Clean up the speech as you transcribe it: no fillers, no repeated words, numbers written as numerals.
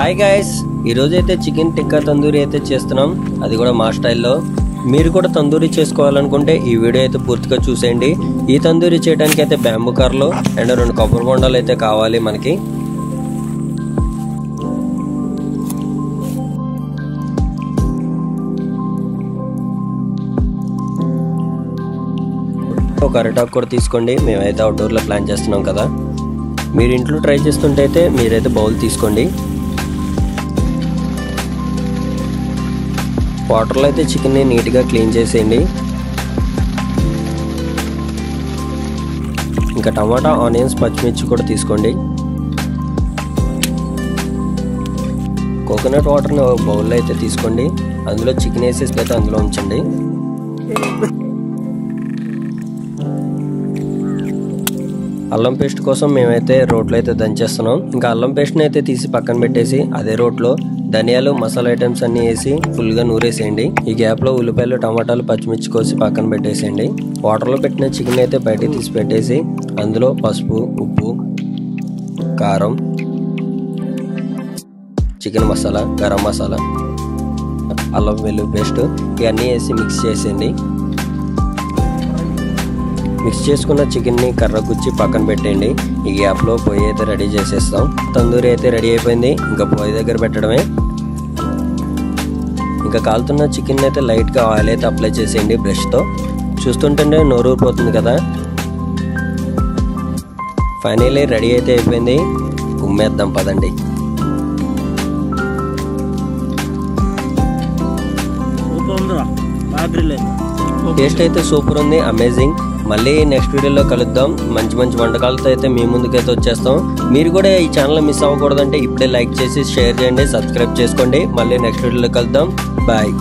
Hi guys, ఈరోజు అయితే chicken tikka tandoori అయితే చేస్తున్నాం, అది కూడా మా స్టైల్లో. మీరు కూడా తందూరి చేసుకోవాలనుకుంటే ఈ వీడియో అయితే పూర్తిగా చూసేయండి. ఈ తందూరి చేయడానికి అయితే బ్యాంబూ కర్రలు అండ్ 2 కొబ్బరి బొండాలు అయితే కావాలి మనకి. ఒక అరిటాకు కూడా తీసుకోండి. మేమైతే అవుట్డోర్లో ప్లాన్ చేస్తున్నాం కదా, మీరు ఇంట్లో ట్రై చేస్తుంటే అయితే మీరైతే బౌల్ తీసుకోండి. వాటర్లో అయితే చికెన్ని నీట్గా క్లీన్ చేసేయండి. ఇంకా టమాటా, ఆనియన్స్, పచ్చిమిర్చి కూడా తీసుకోండి. కోకోనట్ వాటర్ని ఒక బౌల్లో అయితే తీసుకోండి. అందులో చికెన్ వేసేసి అయితే అందులో ఉంచండి. అల్లం పేస్ట్ కోసం మేమైతే రోట్లో అయితే దంచేస్తున్నాం. ఇంకా అల్లం పేస్ట్ని అయితే తీసి పక్కన పెట్టేసి అదే రోట్లో ధనియాలు, మసాలా ఐటమ్స్ అన్ని వేసి ఫుల్గా నూరేసేయండి. ఈ గ్యాప్లో ఉల్లిపాయలు, టమాటాలు, పచ్చిమిర్చి కోసి పక్కన పెట్టేసేయండి. వాటర్లో పెట్టిన చికెన్ అయితే బయటికి తీసి పెట్టేసి అందులో పసుపు, ఉప్పు, కారం, చికెన్ మసాలా, గరం మసాలా, అల్లం వెల్లుల్లి పేస్ట్ ఇవన్నీ వేసి మిక్స్ చేసేయండి. మిక్స్ చేసుకున్న చికెన్ని కర్ర గుచ్చి పక్కన పెట్టండి. ఈ గ్యాప్లో పొయ్యి అయితే రెడీ చేసేస్తాం. తందూరి అయితే రెడీ అయిపోయింది, ఇంకా పొయ్యి దగ్గర పెట్టడమే. ఇంకా కాలుతున్న చికెన్ అయితే లైట్గా ఆయిల్ అయితే అప్లై చేసేయండి బ్రష్తో. చూస్తుంటే నోరూరిపోతుంది కదా. ఫైనల్లీ రెడీ అయితే అయిపోయింది, ఉమ్మేద్దాం పదండి. టేస్ట్ అయితే సూపర్ ఉంది, అమేజింగ్. మళ్ళీ నెక్స్ట్ వీడియోలో కలుద్దాం. మంచి మంచి వంటకాలతో అయితే మీ ముందుకైతే వచ్చేస్తాం. మీరు కూడా ఈ ఛానల్ మిస్ అవ్వకూడదంటే ఇప్పుడే లైక్ చేసి షేర్ చేయండి, సబ్స్క్రైబ్ చేసుకోండి. మళ్ళీ నెక్స్ట్ వీడియోలో కలుద్దాం. బాయ్.